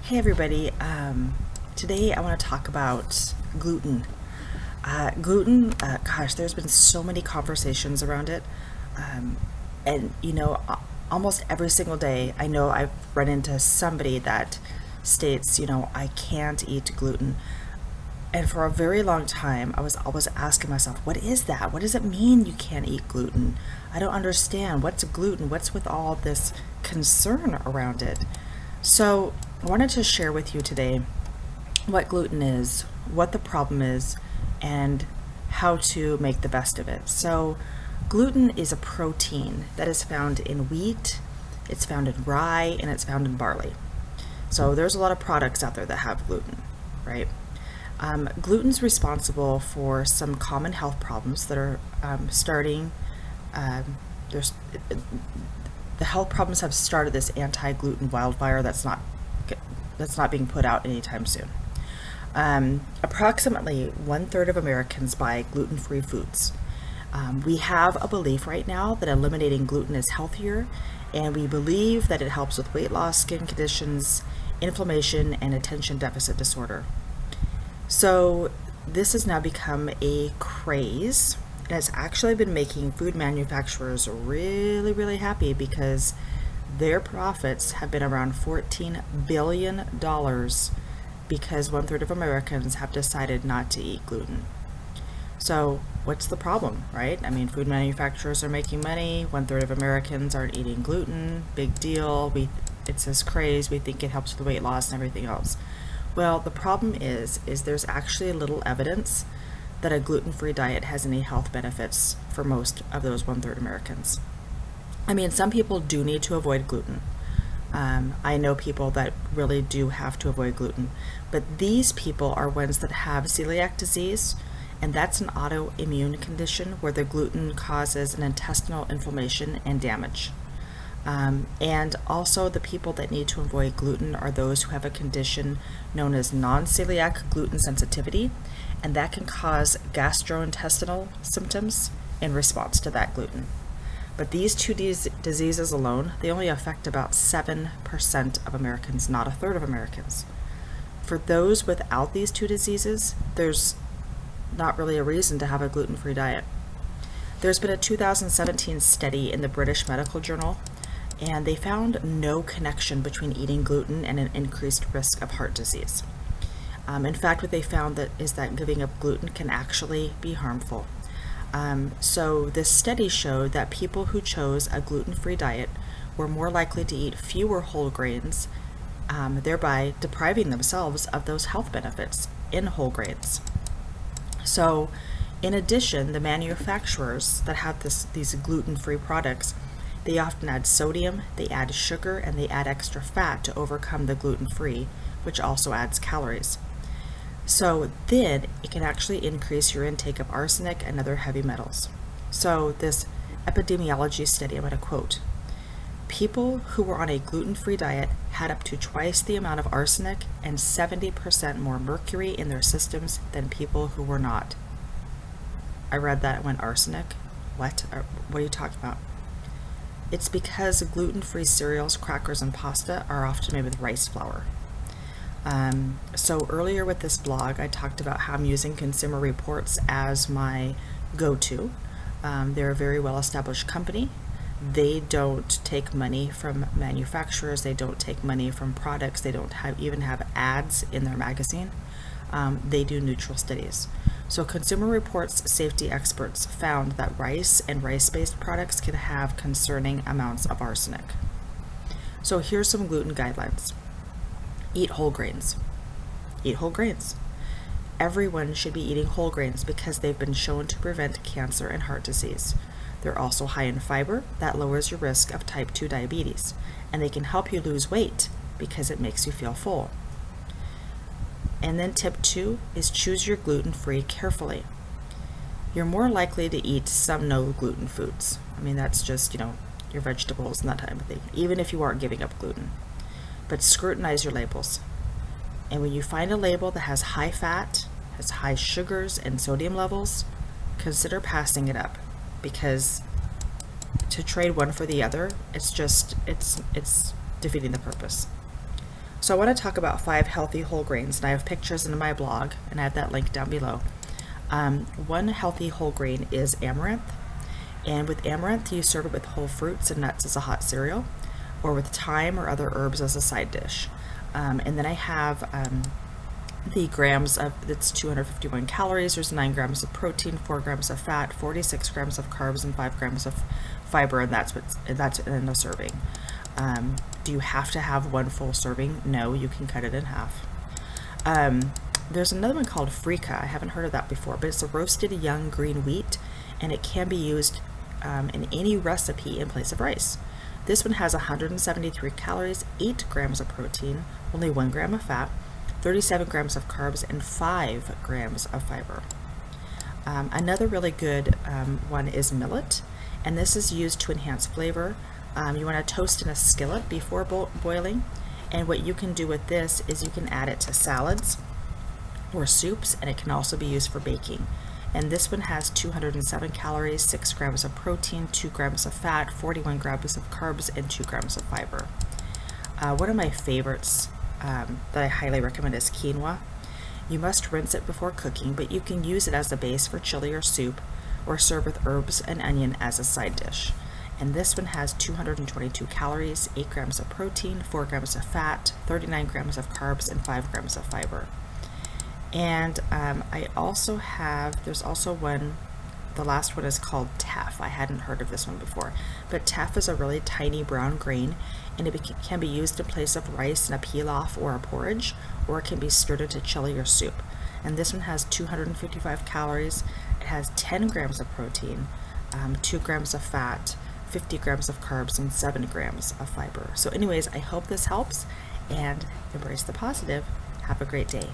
Hey everybody, today I want to talk about gluten. Gosh, there's been so many conversations around it. And almost every single day I know I've run into somebody that states, I can't eat gluten. And for a very long time, I was always asking myself, what is that? What does it mean you can't eat gluten? I don't understand. What's gluten? What's with all this concern around it? So, I wanted to share with you today what gluten is, what the problem is, and how to make the best of it. So, gluten is a protein that is found in wheat, it's found in rye, and it's found in barley. So, there's a lot of products out there that have gluten, right? Gluten's responsible for some common health problems that are starting. There's the health problems have started this anti-gluten wildfire that's not being put out anytime soon. Approximately 1/3 of Americans buy gluten-free foods. We have a belief right now that eliminating gluten is healthier, and we believe that it helps with weight loss, skin conditions, inflammation, and attention deficit disorder. So this has now become a craze, and it's actually been making food manufacturers really, really happy because their profits have been around $14 billion because 1/3 of Americans have decided not to eat gluten. So what's the problem, right? I mean, food manufacturers are making money, 1/3 of Americans aren't eating gluten, big deal. It's this craze, we think it helps with weight loss and everything else. Well, the problem is there's actually little evidence that a gluten-free diet has any health benefits for most of those 1/3 Americans. I mean, some people do need to avoid gluten. I know people that really do have to avoid gluten, but these people are ones that have celiac disease, and that's an autoimmune condition where the gluten causes an intestinal inflammation and damage. And also the people that need to avoid gluten are those who have a condition known as non-celiac gluten sensitivity, and that can cause gastrointestinal symptoms in response to that gluten. But these two diseases alone, they only affect about 7% of Americans, not 1/3 of Americans. For those without these two diseases, there's not really a reason to have a gluten-free diet. There's been a 2017 study in the British Medical Journal, and they found no connection between eating gluten and an increased risk of heart disease. In fact, what they found is that giving up gluten can actually be harmful. So this study showed that people who chose a gluten-free diet were more likely to eat fewer whole grains, thereby depriving themselves of those health benefits in whole grains. So, in addition, the manufacturers that have these gluten-free products, they often add sodium, they add sugar, and they add extra fat to overcome the gluten-free, which also adds calories. So then it can actually increase your intake of arsenic and other heavy metals. So this epidemiology study, I'm going to quote, people who were on a gluten-free diet had up to twice the amount of arsenic and 70% more mercury in their systems than people who were not. I read that and went, arsenic? What are you talking about? It's because gluten-free cereals, crackers, and pasta are often made with rice flour. So earlier with this blog, I talked about how I'm using Consumer Reports as my go-to. They're a very well-established company. They don't take money from manufacturers. They don't take money from products. They don't even have ads in their magazine. They do neutral studies. So Consumer Reports safety experts found that rice and rice-based products can have concerning amounts of arsenic. So here's some gluten guidelines. Eat whole grains. Eat whole grains. Everyone should be eating whole grains because they've been shown to prevent cancer and heart disease. They're also high in fiber that lowers your risk of type 2 diabetes, and they can help you lose weight because it makes you feel full. And then tip 2 is choose your gluten-free carefully. You're more likely to eat some no gluten foods. I mean, that's just, your vegetables and that type of thing, even if you aren't giving up gluten. But scrutinize your labels. And when you find a label that has high fat, has high sugars and sodium levels, consider passing it up, because to trade one for the other, it's defeating the purpose. So I want to talk about 5 healthy whole grains, and I have pictures in my blog, and I have that link down below. One healthy whole grain is amaranth, and with amaranth you serve it with whole fruits and nuts as a hot cereal, or with thyme or other herbs as a side dish. And then I have the grams of, it's 251 calories, there's 9 grams of protein, 4 grams of fat, 46 grams of carbs, and 5 grams of fiber, and that's in a serving. Do you have to have one full serving? No, you can cut it in half. There's another one called Freeka. I haven't heard of that before, but it's a roasted young green wheat, and it can be used in any recipe in place of rice. This one has 173 calories, 8 grams of protein, only 1 gram of fat, 37 grams of carbs, and 5 grams of fiber. Another really good one is millet, and this is used to enhance flavor. You want to toast in a skillet before boiling, and what you can do with this is you can add it to salads or soups, and it can also be used for baking. And this one has 207 calories, 6 grams of protein, 2 grams of fat, 41 grams of carbs, and 2 grams of fiber. One of my favorites that I highly recommend is quinoa. You must rinse it before cooking, but you can use it as a base for chili or soup, or serve with herbs and onion as a side dish. And this one has 222 calories, 8 grams of protein, 4 grams of fat, 39 grams of carbs, and 5 grams of fiber. And I also have, there's also one, the last one is called Taff. I hadn't heard of this one before, but Taff is a really tiny brown grain, and it can be used in place of rice in a pilaf or a porridge, or it can be stirred into chili or soup. And this one has 255 calories, it has 10 grams of protein, 2 grams of fat, 50 grams of carbs, and 7 grams of fiber. So anyways, I hope this helps, and embrace the positive. Have a great day.